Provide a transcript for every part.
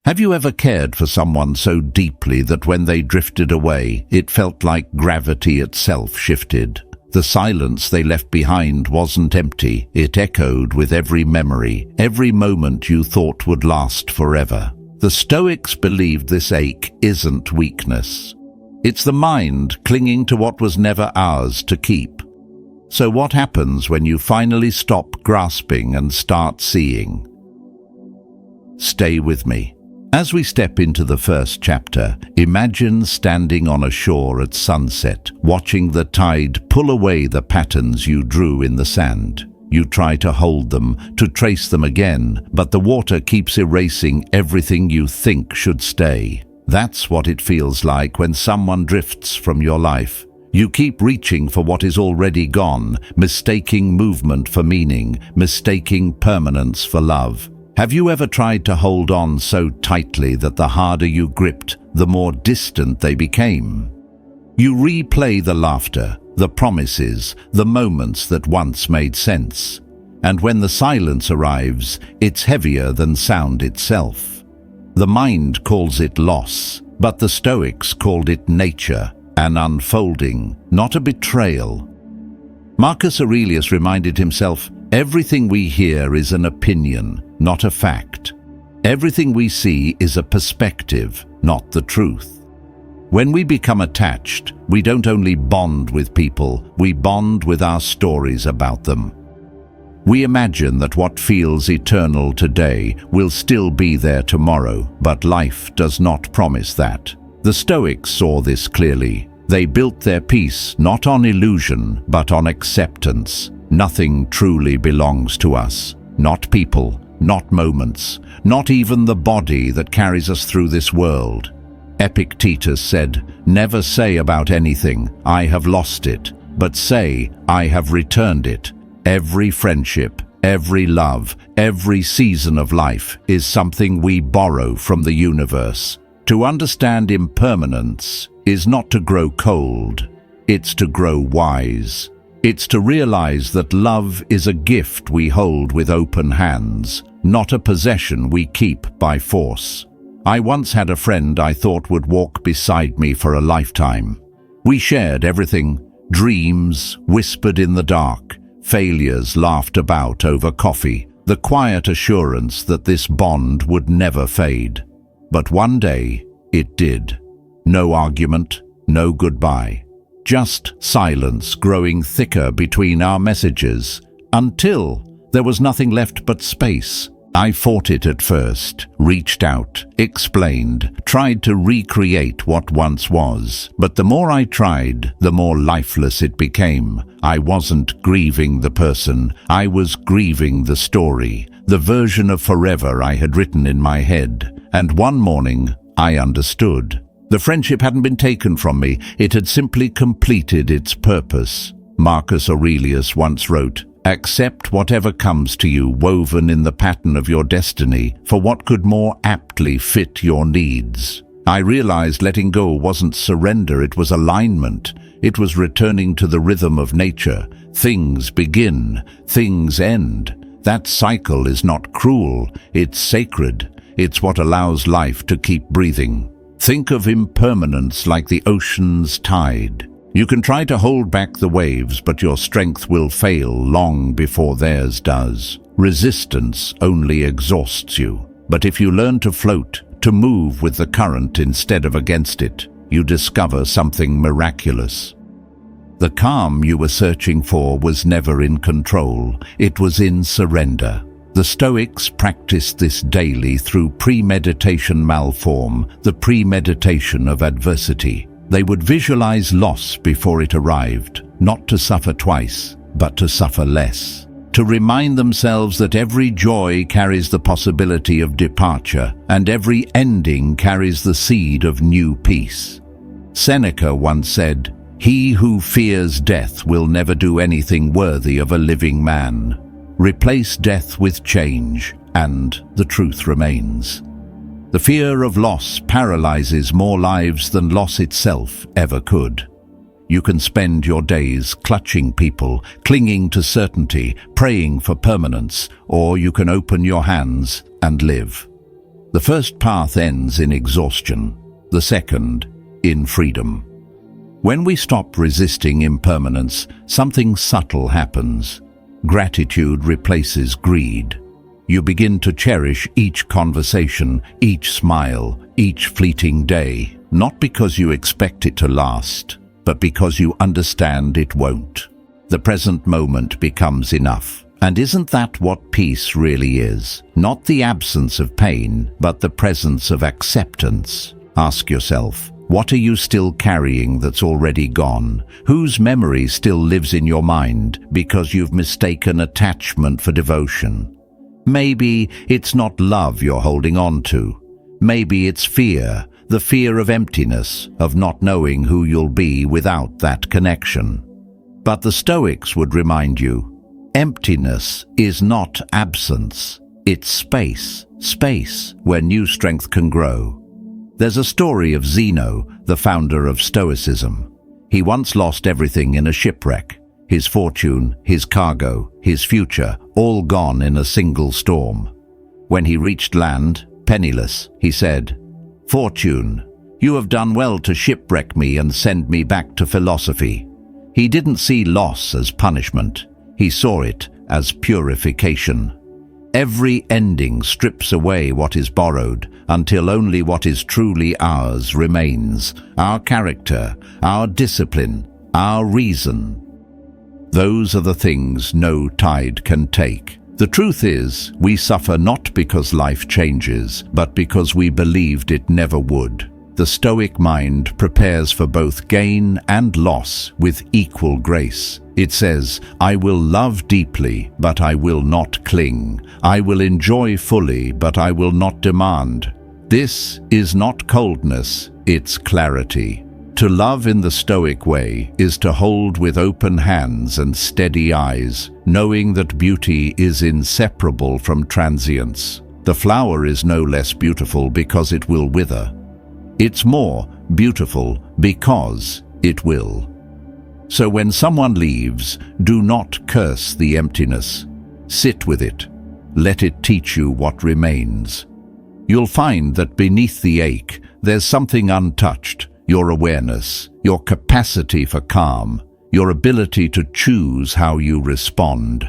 Have you ever cared for someone so deeply that when they drifted away, it felt like gravity itself shifted? The silence they left behind wasn't empty. It echoed with every memory, every moment you thought would last forever. The Stoics believed this ache isn't weakness. It's the mind clinging to what was never ours to keep. So what happens when you finally stop grasping and start seeing? Stay with me. As we step into the first chapter, imagine standing on a shore at sunset, watching the tide pull away the patterns you drew in the sand. You try to hold them, to trace them again, but the water keeps erasing everything you think should stay. That's what it feels like when someone drifts from your life. You keep reaching for what is already gone, mistaking movement for meaning, mistaking permanence for love. Have you ever tried to hold on so tightly that the harder you gripped, the more distant they became? You replay the laughter, the promises, the moments that once made sense. And when the silence arrives, it's heavier than sound itself. The mind calls it loss, but the Stoics called it nature, an unfolding, not a betrayal. Marcus Aurelius reminded himself, everything we hear is an opinion, not a fact. Everything we see is a perspective, not the truth. When we become attached, we don't only bond with people, we bond with our stories about them. We imagine that what feels eternal today will still be there tomorrow, but life does not promise that. The Stoics saw this clearly. They built their peace not on illusion, but on acceptance. Nothing truly belongs to us. Not people, not moments, not even the body that carries us through this world. Epictetus said, "Never say about anything, 'I have lost it,' but say, 'I have returned it.' Every friendship, every love, every season of life is something we borrow from the universe. To understand impermanence is not to grow cold, it's to grow wise. It's to realize that love is a gift we hold with open hands, not a possession we keep by force. I once had a friend I thought would walk beside me for a lifetime. We shared everything, dreams whispered in the dark, failures laughed about over coffee, the quiet assurance that this bond would never fade. But one day, it did. No argument, no goodbye. Just silence growing thicker between our messages, until there was nothing left but space. I fought it at first, reached out, explained, tried to recreate what once was. But the more I tried, the more lifeless it became. I wasn't grieving the person, I was grieving the story, the version of forever I had written in my head. And one morning, I understood. The friendship hadn't been taken from me, it had simply completed its purpose. Marcus Aurelius once wrote, "Accept whatever comes to you woven in the pattern of your destiny, for what could more aptly fit your needs." I realized letting go wasn't surrender, it was alignment. It was returning to the rhythm of nature. Things begin, things end. That cycle is not cruel, it's sacred. It's what allows life to keep breathing. Think of impermanence like the ocean's tide. You can try to hold back the waves, but your strength will fail long before theirs does. Resistance only exhausts you. But if you learn to float, to move with the current instead of against it, you discover something miraculous. The calm you were searching for was never in control, it was in surrender. The Stoics practiced this daily through premeditation malform, the premeditation of adversity. They would visualize loss before it arrived, not to suffer twice, but to suffer less. To remind themselves that every joy carries the possibility of departure, and every ending carries the seed of new peace. Seneca once said, "He who fears death will never do anything worthy of a living man." Replace death with change, and the truth remains. The fear of loss paralyzes more lives than loss itself ever could. You can spend your days clutching people, clinging to certainty, praying for permanence, or you can open your hands and live. The first path ends in exhaustion, the second in freedom. When we stop resisting impermanence, something subtle happens. Gratitude replaces greed. You begin to cherish each conversation, each smile, each fleeting day, not because you expect it to last, but because you understand it won't. The present moment becomes enough. And isn't that what peace really is? Not the absence of pain, but the presence of acceptance. Ask yourself, what are you still carrying that's already gone? Whose memory still lives in your mind because you've mistaken attachment for devotion? Maybe it's not love you're holding on to. Maybe it's fear, the fear of emptiness, of not knowing who you'll be without that connection. But the Stoics would remind you, emptiness is not absence, it's space, space where new strength can grow. There's a story of Zeno, the founder of Stoicism. He once lost everything in a shipwreck. His fortune, his cargo, his future, all gone in a single storm. When he reached land, penniless, he said, "Fortune, you have done well to shipwreck me and send me back to philosophy." He didn't see loss as punishment. He saw it as purification. Every ending strips away what is borrowed until only what is truly ours remains, our character, our discipline, our reason. Those are the things no tide can take. The truth is, we suffer not because life changes, but because we believed it never would. The Stoic mind prepares for both gain and loss with equal grace. It says, "I will love deeply, but I will not cling. I will enjoy fully, but I will not demand." This is not coldness, it's clarity. To love in the Stoic way is to hold with open hands and steady eyes, knowing that beauty is inseparable from transience. The flower is no less beautiful because it will wither. It's more beautiful because it will. So when someone leaves, do not curse the emptiness. Sit with it. Let it teach you what remains. You'll find that beneath the ache, there's something untouched. Your awareness, your capacity for calm, your ability to choose how you respond.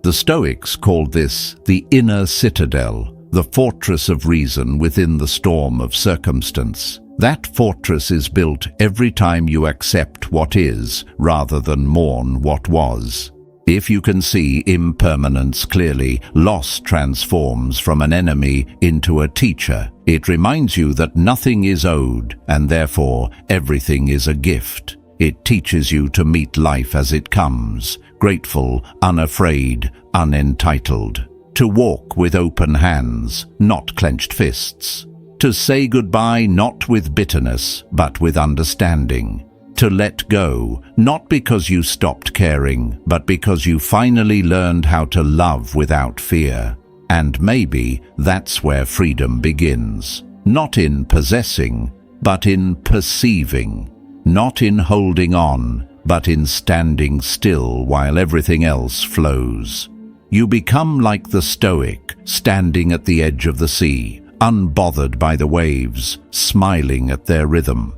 The Stoics called this the inner citadel, the fortress of reason within the storm of circumstance. That fortress is built every time you accept what is, rather than mourn what was. If you can see impermanence clearly, loss transforms from an enemy into a teacher. It reminds you that nothing is owed, and therefore everything is a gift. It teaches you to meet life as it comes, grateful, unafraid, unentitled. To walk with open hands, not clenched fists. To say goodbye not with bitterness, but with understanding. To let go, not because you stopped caring, but because you finally learned how to love without fear. And maybe that's where freedom begins. Not in possessing, but in perceiving. Not in holding on, but in standing still while everything else flows. You become like the Stoic, standing at the edge of the sea, unbothered by the waves, smiling at their rhythm.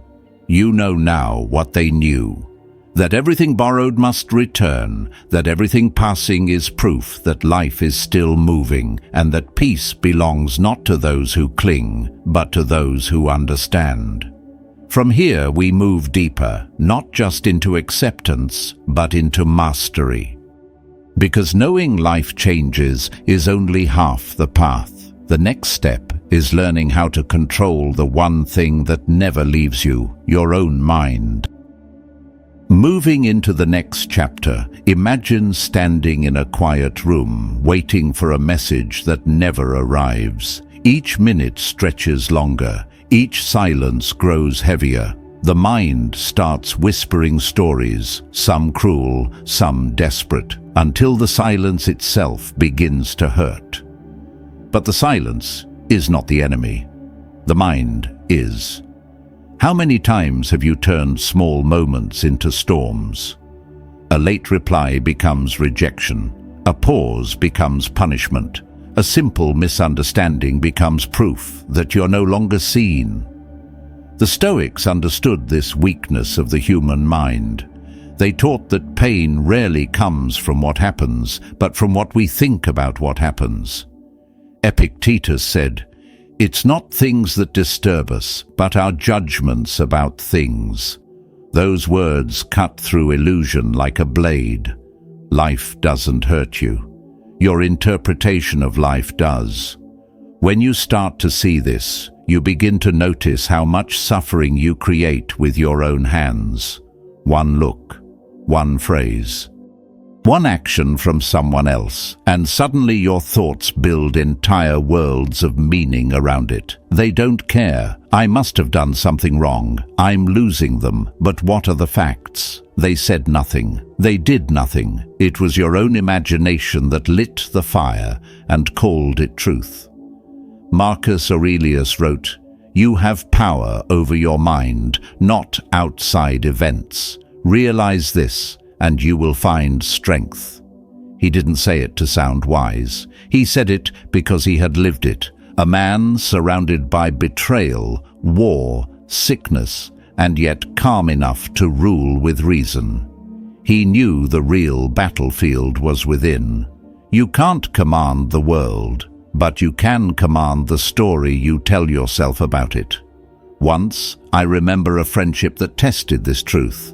You know now what they knew, that everything borrowed must return, that everything passing is proof that life is still moving, and that peace belongs not to those who cling, but to those who understand. From here we move deeper, not just into acceptance, but into mastery. Because knowing life changes is only half the path. The next step is learning how to control the one thing that never leaves you, your own mind. Moving into the next chapter, imagine standing in a quiet room, waiting for a message that never arrives. Each minute stretches longer, each silence grows heavier. The mind starts whispering stories, some cruel, some desperate, until the silence itself begins to hurt. But the silence is not the enemy. The mind is. How many times have you turned small moments into storms? A late reply becomes rejection. A pause becomes punishment. A simple misunderstanding becomes proof that you're no longer seen. The Stoics understood this weakness of the human mind. They taught that pain rarely comes from what happens, but from what we think about what happens. Epictetus said, "It's not things that disturb us, but our judgments about things." Those words cut through illusion like a blade. Life doesn't hurt you. Your interpretation of life does. When you start to see this, you begin to notice how much suffering you create with your own hands. One look, one phrase, one action from someone else, and suddenly your thoughts build entire worlds of meaning around it. They don't care. I must have done something wrong. I'm losing them. But what are the facts? They said nothing. They did nothing. It was your own imagination that lit the fire and called it truth. Marcus Aurelius wrote, "You have power over your mind, not outside events. Realize this, and you will find strength." He didn't say it to sound wise. He said it because he had lived it. A man surrounded by betrayal, war, sickness, and yet calm enough to rule with reason. He knew the real battlefield was within. You can't command the world, but you can command the story you tell yourself about it. Once, I remember a friendship that tested this truth.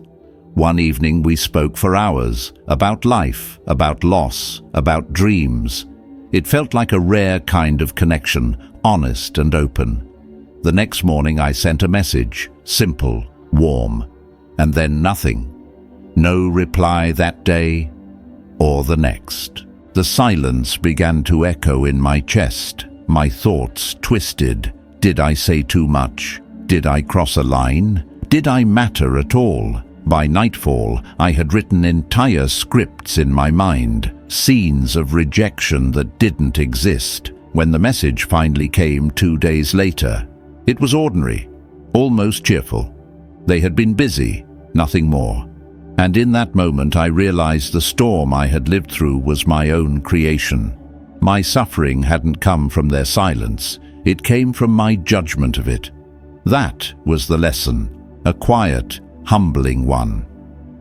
One evening we spoke for hours, about life, about loss, about dreams. It felt like a rare kind of connection, honest and open. The next morning I sent a message, simple, warm, and then nothing. No reply that day or the next. The silence began to echo in my chest. My thoughts twisted. Did I say too much? Did I cross a line? Did I matter at all? By nightfall, I had written entire scripts in my mind, scenes of rejection that didn't exist. When the message finally came 2 days later, it was ordinary, almost cheerful. They had been busy, nothing more. And in that moment I realized the storm I had lived through was my own creation. My suffering hadn't come from their silence, it came from my judgment of it. That was the lesson, a quiet, humbling one.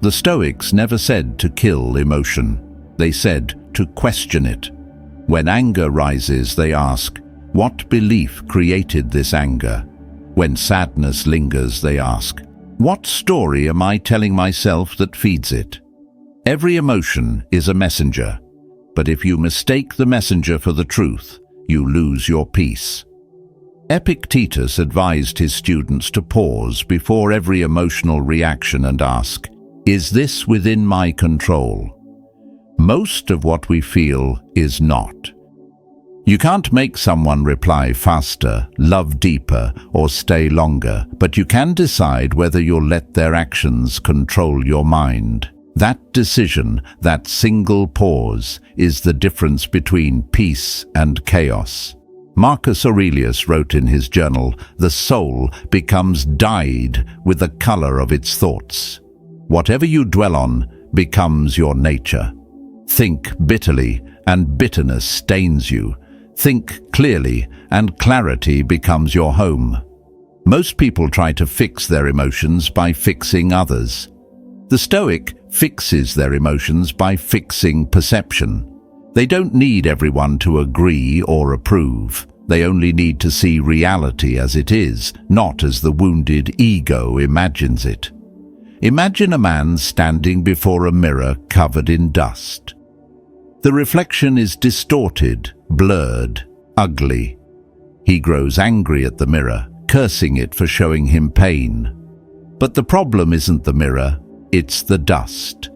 The Stoics never said to kill emotion. They said to question it. When anger rises, they ask, what belief created this anger? When sadness lingers, they ask, what story am I telling myself that feeds it? Every emotion is a messenger, but if you mistake the messenger for the truth, you lose your peace. Epictetus advised his students to pause before every emotional reaction and ask, is this within my control? Most of what we feel is not. You can't make someone reply faster, love deeper, or stay longer, but you can decide whether you'll let their actions control your mind. That decision, that single pause, is the difference between peace and chaos. Marcus Aurelius wrote in his journal, the soul becomes dyed with the color of its thoughts. Whatever you dwell on becomes your nature. Think bitterly, and bitterness stains you. Think clearly, and clarity becomes your home. Most people try to fix their emotions by fixing others. The Stoic fixes their emotions by fixing perception. They don't need everyone to agree or approve. They only need to see reality as it is, not as the wounded ego imagines it. Imagine a man standing before a mirror covered in dust. The reflection is distorted, blurred, ugly. He grows angry at the mirror, cursing it for showing him pain. But the problem isn't the mirror, it's the dust.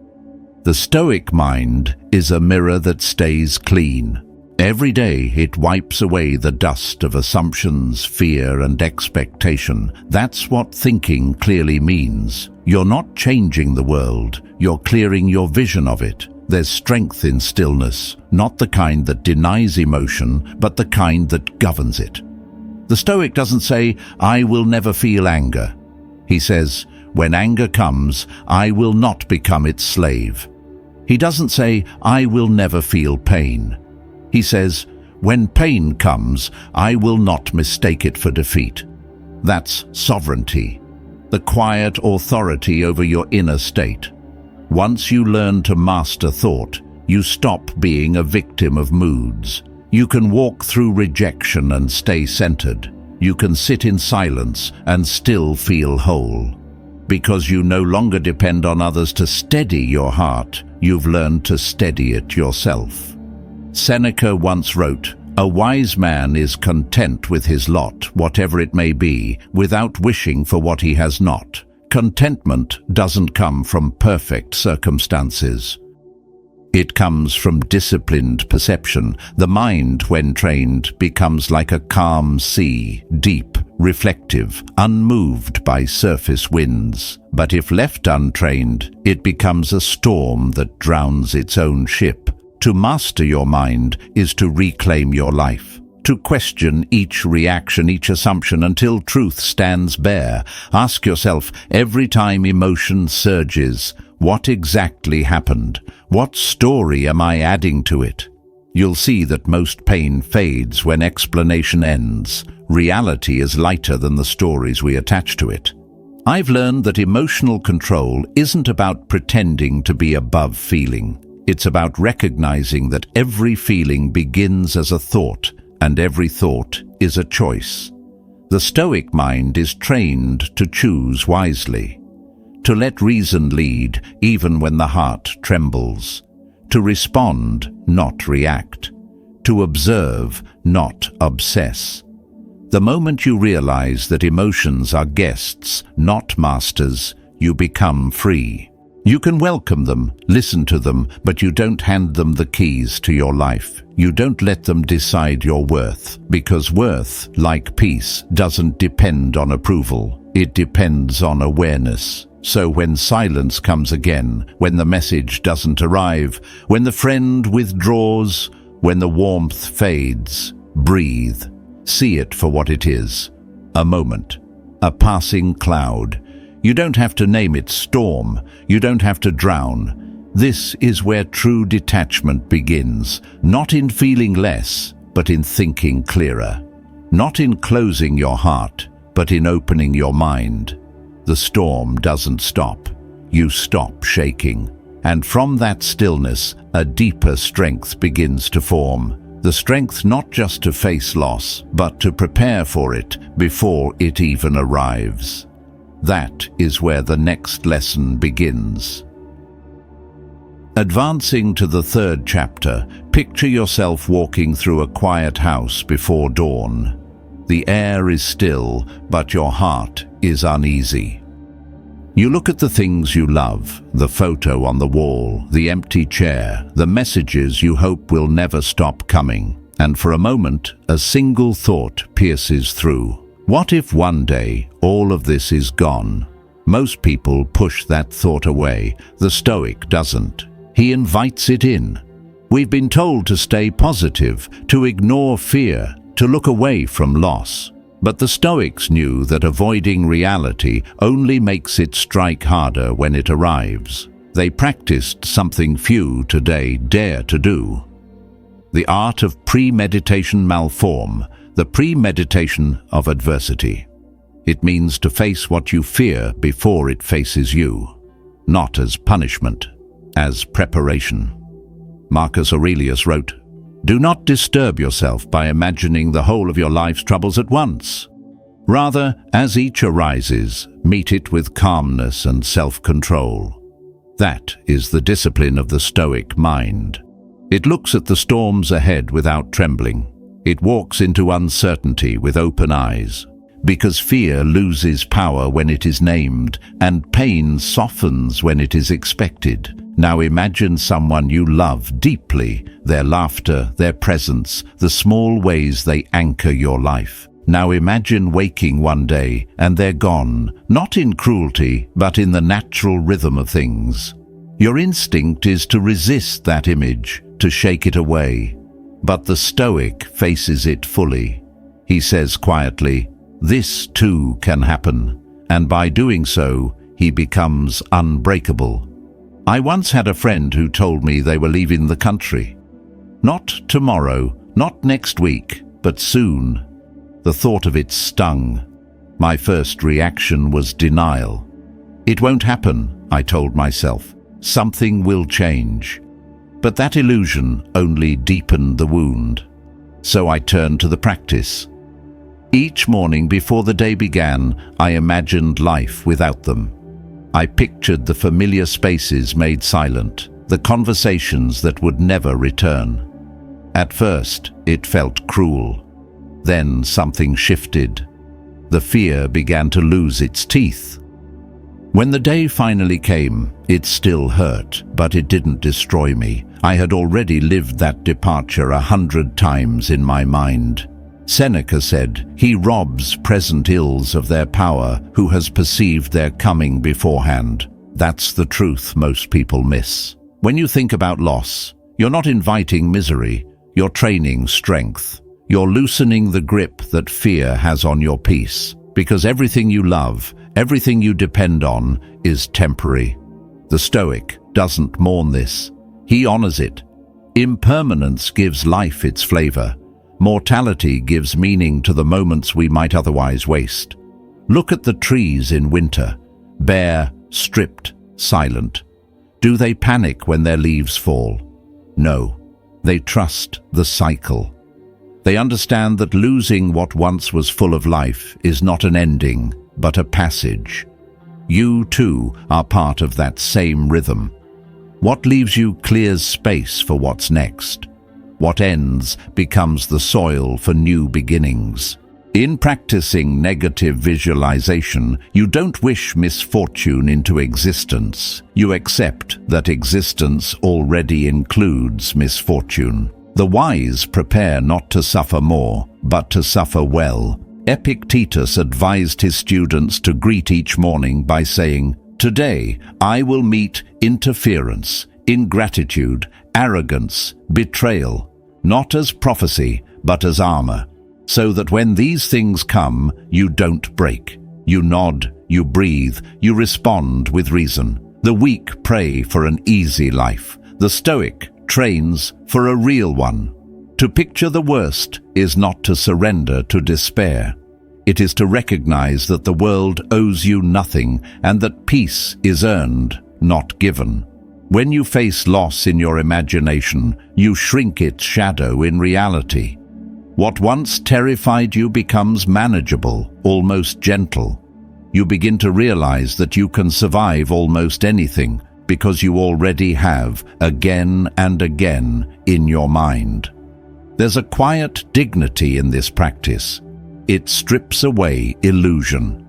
The Stoic mind is a mirror that stays clean. Every day it wipes away the dust of assumptions, fear, and expectation. That's what thinking clearly means. You're not changing the world, you're clearing your vision of it. There's strength in stillness, not the kind that denies emotion, but the kind that governs it. The Stoic doesn't say, I will never feel anger. He says, when anger comes, I will not become its slave. He doesn't say, I will never feel pain. He says, when pain comes, I will not mistake it for defeat. That's sovereignty, the quiet authority over your inner state. Once you learn to master thought, you stop being a victim of moods. You can walk through rejection and stay centered. You can sit in silence and still feel whole. Because you no longer depend on others to steady your heart, you've learned to steady it yourself. Seneca once wrote, "A wise man is content with his lot, whatever it may be, without wishing for what he has not." Contentment doesn't come from perfect circumstances. It comes from disciplined perception. The mind, when trained, becomes like a calm sea, deep, reflective, unmoved by surface winds. But if left untrained, it becomes a storm that drowns its own ship. To master your mind is to reclaim your life, to question each reaction, each assumption until truth stands bare. Ask yourself, every time emotion surges, what exactly happened? What story am I adding to it? You'll see that most pain fades when explanation ends. Reality is lighter than the stories we attach to it. I've learned that emotional control isn't about pretending to be above feeling. It's about recognizing that every feeling begins as a thought, and every thought is a choice. The Stoic mind is trained to choose wisely, to let reason lead even when the heart trembles, to respond, not react, to observe, not obsess. The moment you realize that emotions are guests, not masters, you become free. You can welcome them, listen to them, but you don't hand them the keys to your life. You don't let them decide your worth, because worth, like peace, doesn't depend on approval. It depends on awareness. So when silence comes again, when the message doesn't arrive, when the friend withdraws, when the warmth fades, breathe. See it for what it is. A moment. A passing cloud. You don't have to name it storm. You don't have to drown. This is where true detachment begins, not in feeling less, but in thinking clearer. Not in closing your heart, but in opening your mind. The storm doesn't stop. You stop shaking. And from that stillness, a deeper strength begins to form. The strength not just to face loss, but to prepare for it before it even arrives. That is where the next lesson begins. Advancing to the third chapter, picture yourself walking through a quiet house before dawn. The air is still, but your heart is uneasy. You look at the things you love, the photo on the wall, the empty chair, the messages you hope will never stop coming, and for a moment, a single thought pierces through. What if one day all of this is gone? Most people push that thought away. The Stoic doesn't. He invites it in. We've been told to stay positive, to ignore fear, to look away from loss. But the Stoics knew that avoiding reality only makes it strike harder when it arrives. They practiced something few today dare to do. The art of premeditation malform, the premeditation of adversity. It means to face what you fear before it faces you, not as punishment, as preparation. Marcus Aurelius wrote, "Do not disturb yourself by imagining the whole of your life's troubles at once. Rather, as each arises, meet it with calmness and self-control." That is the discipline of the Stoic mind. It looks at the storms ahead without trembling. It walks into uncertainty with open eyes. Because fear loses power when it is named, and pain softens when it is expected. Now imagine someone you love deeply, their laughter, their presence, the small ways they anchor your life. Now imagine waking one day and they're gone, not in cruelty, but in the natural rhythm of things. Your instinct is to resist that image, to shake it away. But the Stoic faces it fully. He says quietly, "This too can happen," and by doing so, he becomes unbreakable. I once had a friend who told me they were leaving the country. Not tomorrow, Not next week, but soon. The thought of it stung. My first reaction was denial. It won't happen, I told myself. Something will change. But that illusion only deepened the wound. So I turned to the practice. Each morning before the day began, I imagined life without them. I pictured the familiar spaces made silent, the conversations that would never return. At first, it felt cruel. Then something shifted. The fear began to lose its teeth. When the day finally came, it still hurt, but it didn't destroy me. I had already lived that departure 100 times in my mind. Seneca said, "He robs present ills of their power who has perceived their coming beforehand." That's the truth most people miss. When you think about loss, you're not inviting misery, you're training strength. You're loosening the grip that fear has on your peace, because everything you love, everything you depend on, is temporary. The Stoic doesn't mourn this. He honors it. Impermanence gives life its flavor. Mortality gives meaning to the moments we might otherwise waste. Look at the trees in winter, bare, stripped, silent. Do they panic when their leaves fall? No, they trust the cycle. They understand that losing what once was full of life is not an ending, but a passage. You, too, are part of that same rhythm. What leaves you clears space for what's next. What ends becomes the soil for new beginnings. In practicing negative visualization, you don't wish misfortune into existence. You accept that existence already includes misfortune. The wise prepare not to suffer more, but to suffer well. Epictetus advised his students to greet each morning by saying, "Today I will meet interference, ingratitude, arrogance, betrayal, not as prophecy, but as armor, so that when these things come, you don't break. You nod, you breathe, you respond with reason. The weak pray for an easy life. The Stoic trains for a real one. To picture the worst is not to surrender to despair. It is to recognize that the world owes you nothing and that peace is earned, not given. When you face loss in your imagination, you shrink its shadow in reality. What once terrified you becomes manageable, almost gentle. You begin to realize that you can survive almost anything because you already have again and again in your mind. There's a quiet dignity in this practice. It strips away illusion.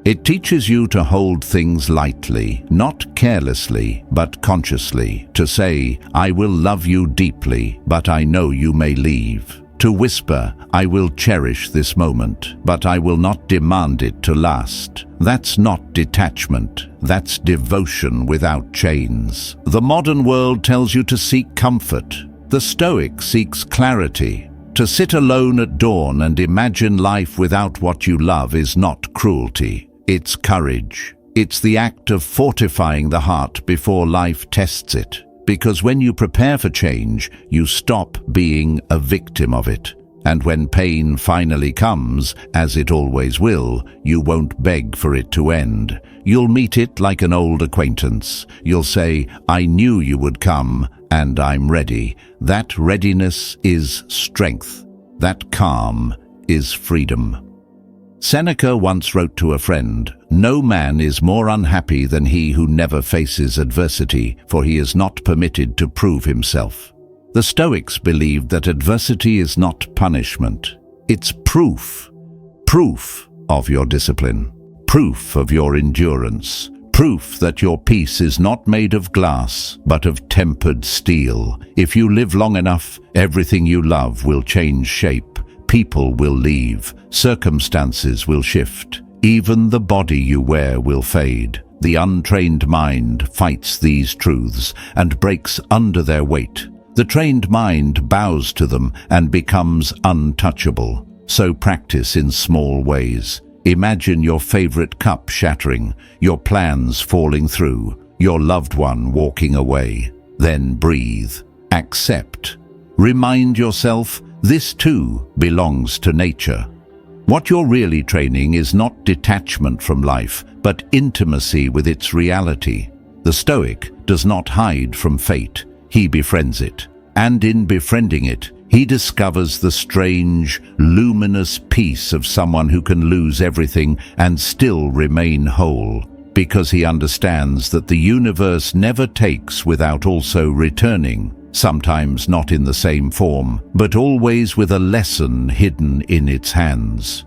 It teaches you to hold things lightly, not carelessly, but consciously. To say, "I will love you deeply, but I know you may leave." To whisper, "I will cherish this moment, but I will not demand it to last." That's not detachment, that's devotion without chains. The modern world tells you to seek comfort. The Stoic seeks clarity. To sit alone at dawn and imagine life without what you love is not cruelty, it's courage. It's the act of fortifying the heart before life tests it. Because when you prepare for change, you stop being a victim of it. And when pain finally comes, as it always will, you won't beg for it to end. You'll meet it like an old acquaintance. You'll say, "I knew you would come, and I'm ready." That readiness is strength. That calm is freedom. Seneca once wrote to a friend, "No man is more unhappy than he who never faces adversity, for he is not permitted to prove himself." The Stoics believed that adversity is not punishment. It's proof. Proof of your discipline. Proof of your endurance. Proof that your peace is not made of glass, but of tempered steel. If you live long enough, everything you love will change shape. People will leave. Circumstances will shift. Even the body you wear will fade. The untrained mind fights these truths and breaks under their weight. The trained mind bows to them and becomes untouchable. So practice in small ways. Imagine your favorite cup shattering, your plans falling through, your loved one walking away. Then breathe. Accept. Remind yourself, This too belongs to nature. What you're really training is not detachment from life, but intimacy with its reality. The Stoic does not hide from fate, he befriends it. And in befriending it, he discovers the strange, luminous peace of someone who can lose everything and still remain whole, because he understands that the universe never takes without also returning, sometimes not in the same form, but always with a lesson hidden in its hands.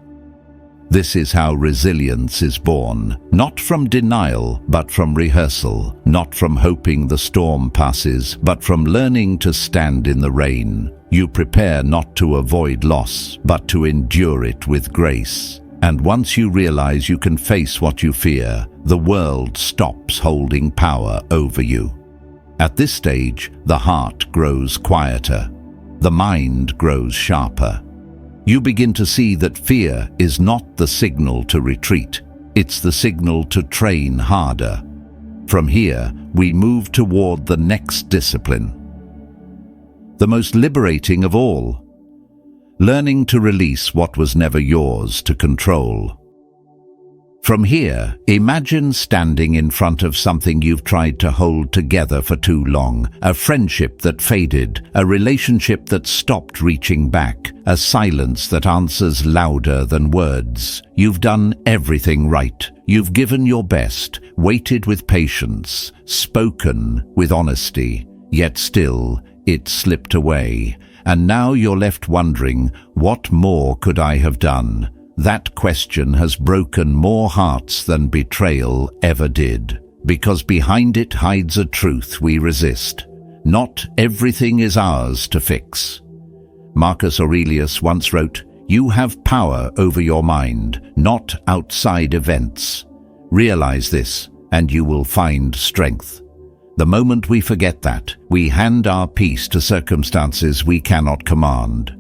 This is how resilience is born, not from denial, but from rehearsal, not from hoping the storm passes, but from learning to stand in the rain. You prepare not to avoid loss, but to endure it with grace. And once you realize you can face what you fear, the world stops holding power over you. At this stage, the heart grows quieter. The mind grows sharper. You begin to see that fear is not the signal to retreat. It's the signal to train harder. From here, we move toward the next discipline. The most liberating of all. Learning to release what was never yours to control. From here, imagine standing in front of something you've tried to hold together for too long, a friendship that faded, a relationship that stopped reaching back, a silence that answers louder than words. You've done everything right. You've given your best, waited with patience, spoken with honesty, yet still it slipped away. And now you're left wondering, what more could I have done? That question has broken more hearts than betrayal ever did, because behind it hides a truth we resist. Not everything is ours to fix. Marcus Aurelius once wrote, "You have power over your mind, not outside events. Realize this, and you will find strength." The moment we forget that, we hand our peace to circumstances we cannot command.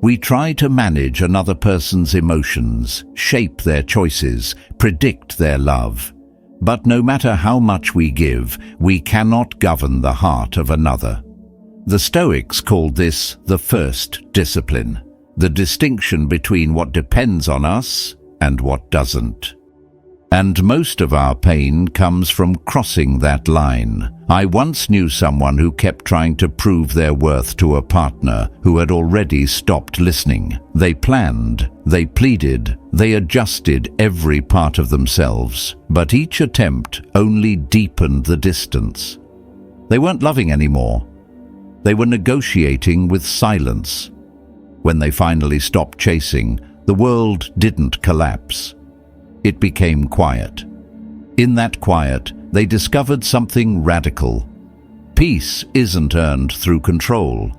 We try to manage another person's emotions, shape their choices, predict their love. But no matter how much we give, we cannot govern the heart of another. The Stoics called this the first discipline, the distinction between what depends on us and what doesn't. And most of our pain comes from crossing that line. I once knew someone who kept trying to prove their worth to a partner who had already stopped listening. They planned, they pleaded, they adjusted every part of themselves, but each attempt only deepened the distance. They weren't loving anymore. They were negotiating with silence. When they finally stopped chasing, the world didn't collapse. It became quiet. In that quiet, they discovered something radical. Peace isn't earned through control.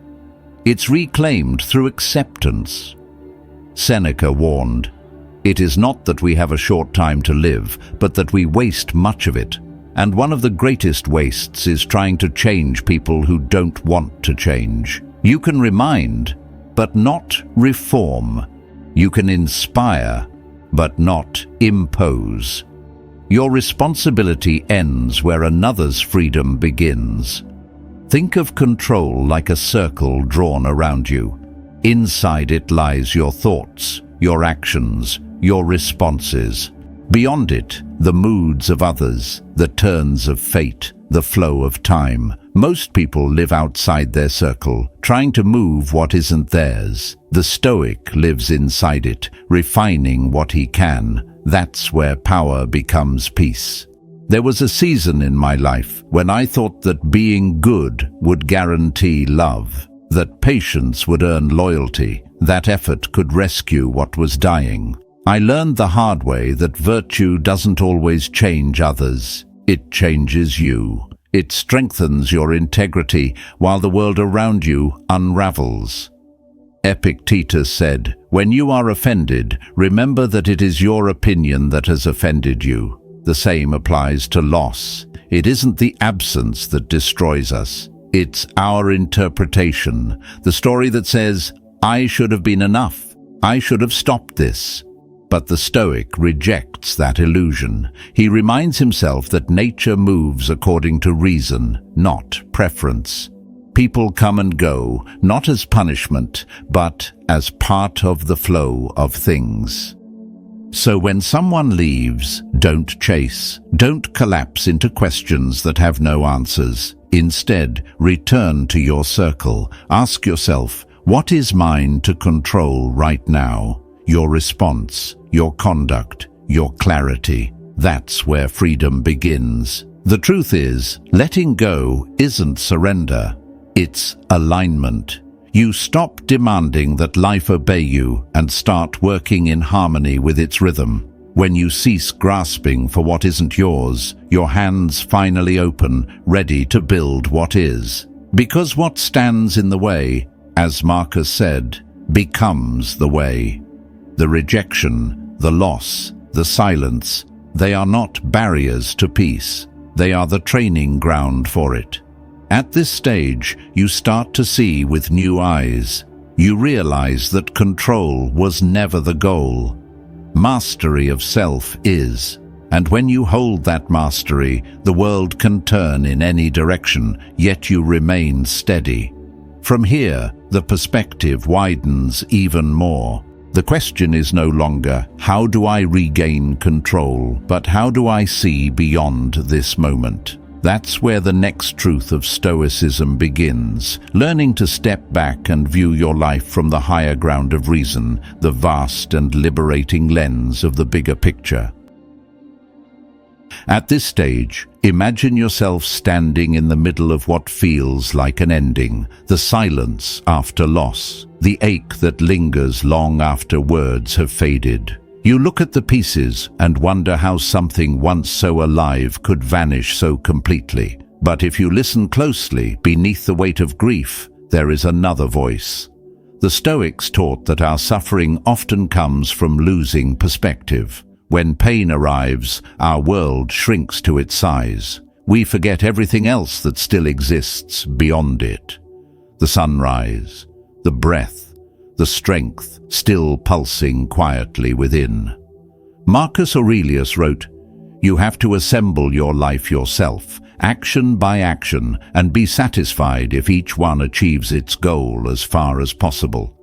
It's reclaimed through acceptance. Seneca warned, "It is not that we have a short time to live, but that we waste much of it. And one of the greatest wastes is trying to change people who don't want to change. You can remind, but not reform. You can inspire, but not impose. Your responsibility ends where another's freedom begins." Think of control like a circle drawn around you. Inside it lies your thoughts, your actions, your responses. Beyond it, the moods of others, the turns of fate, the flow of time. Most people live outside their circle, trying to move what isn't theirs. The Stoic lives inside it, refining what he can. That's where power becomes peace. There was a season in my life when I thought that being good would guarantee love, that patience would earn loyalty, that effort could rescue what was dying. I learned the hard way that virtue doesn't always change others. It changes you. It strengthens your integrity while the world around you unravels. Epictetus said, "When you are offended, remember that it is your opinion that has offended you." The same applies to loss. It isn't the absence that destroys us. It's our interpretation, the story that says, "I should have been enough. I should have stopped this." But the Stoic rejects that illusion. He reminds himself that nature moves according to reason, not preference. People come and go, not as punishment, but as part of the flow of things. So when someone leaves, don't chase. Don't collapse into questions that have no answers. Instead, return to your circle. Ask yourself, what is mine to control right now? Your response, your conduct, your clarity. That's where freedom begins. The truth is, letting go isn't surrender. It's alignment. You stop demanding that life obey you and start working in harmony with its rhythm. When you cease grasping for what isn't yours, your hands finally open, ready to build what is. Because what stands in the way, as Marcus said, becomes the way. The rejection, the loss, the silence, they are not barriers to peace. They are the training ground for it. At this stage, you start to see with new eyes. You realize that control was never the goal. Mastery of self is. And when you hold that mastery, the world can turn in any direction, yet you remain steady. From here, the perspective widens even more. The question is no longer, how do I regain control, but how do I see beyond this moment? That's where the next truth of Stoicism begins, learning to step back and view your life from the higher ground of reason, the vast and liberating lens of the bigger picture. At this stage, imagine yourself standing in the middle of what feels like an ending, the silence after loss, the ache that lingers long after words have faded. You look at the pieces and wonder how something once so alive could vanish so completely. But if you listen closely, beneath the weight of grief, there is another voice. The Stoics taught that our suffering often comes from losing perspective. When pain arrives, our world shrinks to its size. We forget everything else that still exists beyond it. The sunrise, the breath, the strength still pulsing quietly within. Marcus Aurelius wrote, "You have to assemble your life yourself, action by action, and be satisfied if each one achieves its goal as far as possible."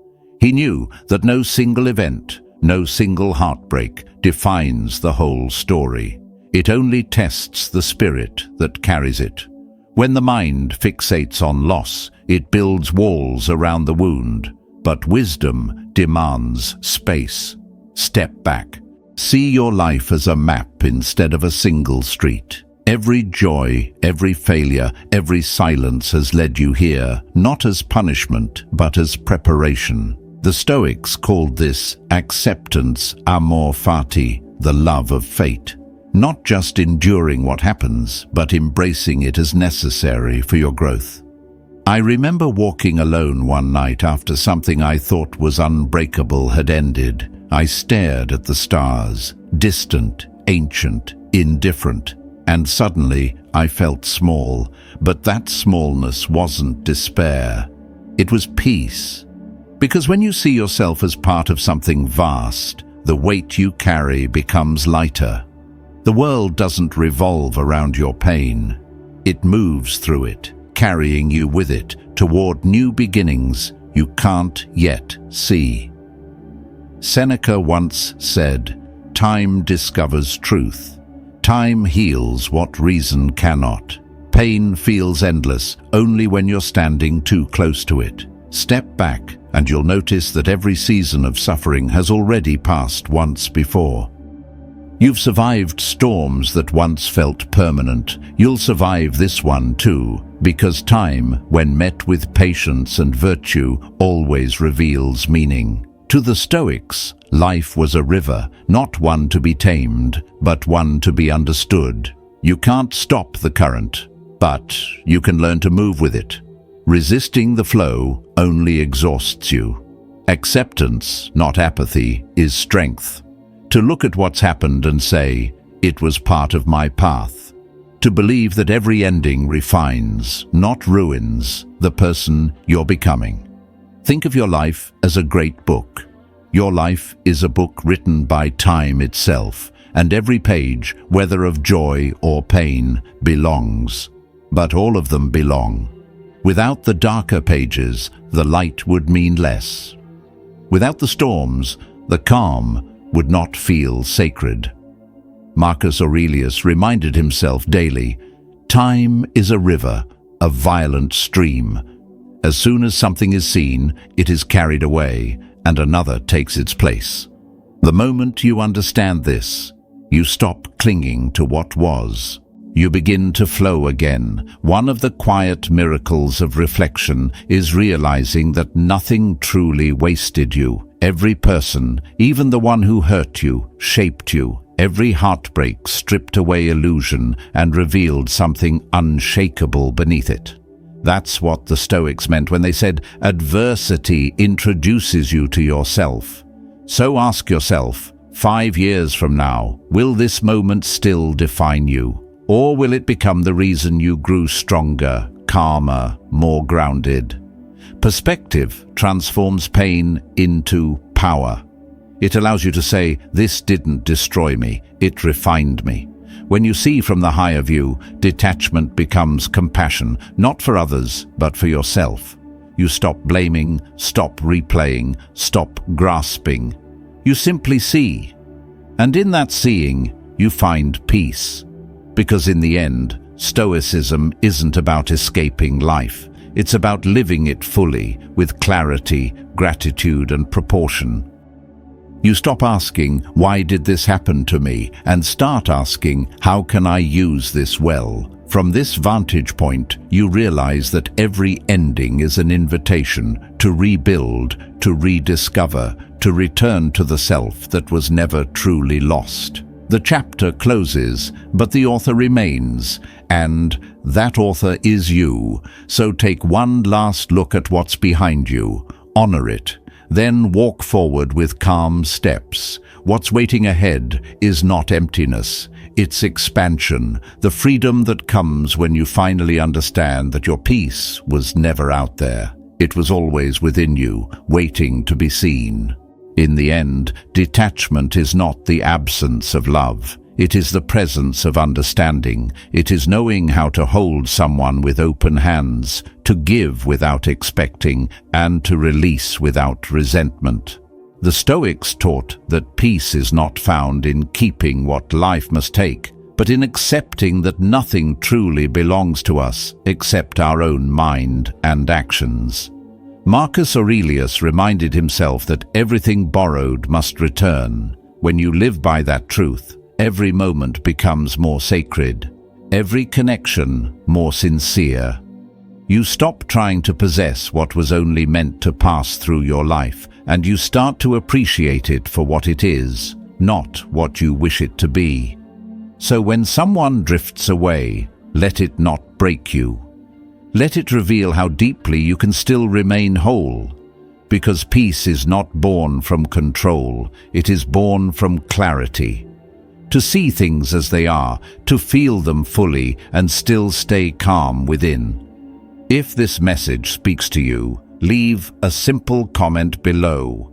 He knew that no single event, no single heartbreak defines the whole story. It only tests the spirit that carries it. When the mind fixates on loss, it builds walls around the wound. But wisdom demands space. Step back. See your life as a map instead of a single street. Every joy, every failure, every silence has led you here, not as punishment, but as preparation. The Stoics called this acceptance, amor fati, the love of fate. Not just enduring what happens, but embracing it as necessary for your growth. I remember walking alone one night after something I thought was unbreakable had ended. I stared at the stars, distant, ancient, indifferent, and suddenly I felt small. But that smallness wasn't despair. It was peace. Because when you see yourself as part of something vast, the weight you carry becomes lighter. The world doesn't revolve around your pain. It moves through it, carrying you with it toward new beginnings you can't yet see. Seneca once said, "Time discovers truth. Time heals what reason cannot. Pain feels endless only when you're standing too close to it. Step back and you'll notice that every season of suffering has already passed once before. You've survived storms that once felt permanent. You'll survive this one too, because time, when met with patience and virtue, always reveals meaning. To the Stoics, life was a river, not one to be tamed, but one to be understood. You can't stop the current, but you can learn to move with it. Resisting the flow only exhausts you. Acceptance, not apathy, is strength. To look at what's happened and say, it was part of my path. To believe that every ending refines, not ruins, the person you're becoming. Think of your life as a great book. Your life is a book written by time itself, and every page, whether of joy or pain, belongs. But all of them belong. Without the darker pages, the light would mean less. Without the storms, the calm would not feel sacred. Marcus Aurelius reminded himself daily, "Time is a river, a violent stream. As soon as something is seen, it is carried away, and another takes its place." The moment you understand this, you stop clinging to what was. You begin to flow again. One of the quiet miracles of reflection is realizing that nothing truly wasted you. Every person, even the one who hurt you, shaped you. Every heartbreak stripped away illusion and revealed something unshakable beneath it. That's what the Stoics meant when they said, adversity introduces you to yourself. So ask yourself, 5 years from now, will this moment still define you? Or will it become the reason you grew stronger, calmer, more grounded? Perspective transforms pain into power. It allows you to say, this didn't destroy me, it refined me. When you see from the higher view, detachment becomes compassion, not for others, but for yourself. You stop blaming, stop replaying, stop grasping. You simply see. And in that seeing, you find peace. Because in the end, Stoicism isn't about escaping life. It's about living it fully, with clarity, gratitude, and proportion. You stop asking, why did this happen to me? And start asking, how can I use this well? From this vantage point, you realize that every ending is an invitation to rebuild, to rediscover, to return to the self that was never truly lost. The chapter closes, but the author remains, and that author is you. So take one last look at what's behind you, honor it, then walk forward with calm steps. What's waiting ahead is not emptiness, it's expansion, the freedom that comes when you finally understand that your peace was never out there. It was always within you, waiting to be seen. In the end, detachment is not the absence of love. It is the presence of understanding. It is knowing how to hold someone with open hands, to give without expecting, and to release without resentment. The Stoics taught that peace is not found in keeping what life must take, but in accepting that nothing truly belongs to us except our own mind and actions. Marcus Aurelius reminded himself that everything borrowed must return. When you live by that truth, every moment becomes more sacred, every connection more sincere. You stop trying to possess what was only meant to pass through your life, and you start to appreciate it for what it is, not what you wish it to be. So when someone drifts away, let it not break you. Let it reveal how deeply you can still remain whole, because peace is not born from control, it is born from clarity. To see things as they are, to feel them fully, and still stay calm within. If this message speaks to you, leave a simple comment below.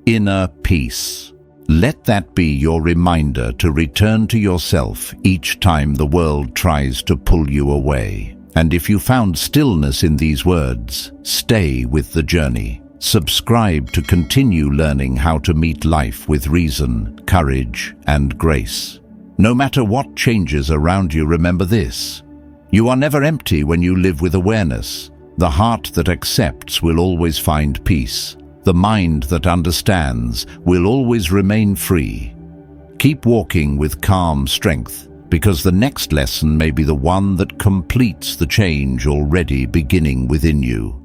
Inner peace. Let that be your reminder to return to yourself each time the world tries to pull you away. And if you found stillness in these words, stay with the journey. Subscribe to continue learning how to meet life with reason, courage, and grace. No matter what changes around you, remember this. You are never empty when you live with awareness. The heart that accepts will always find peace. The mind that understands will always remain free. Keep walking with calm strength, because the next lesson may be the one that completes the change already beginning within you.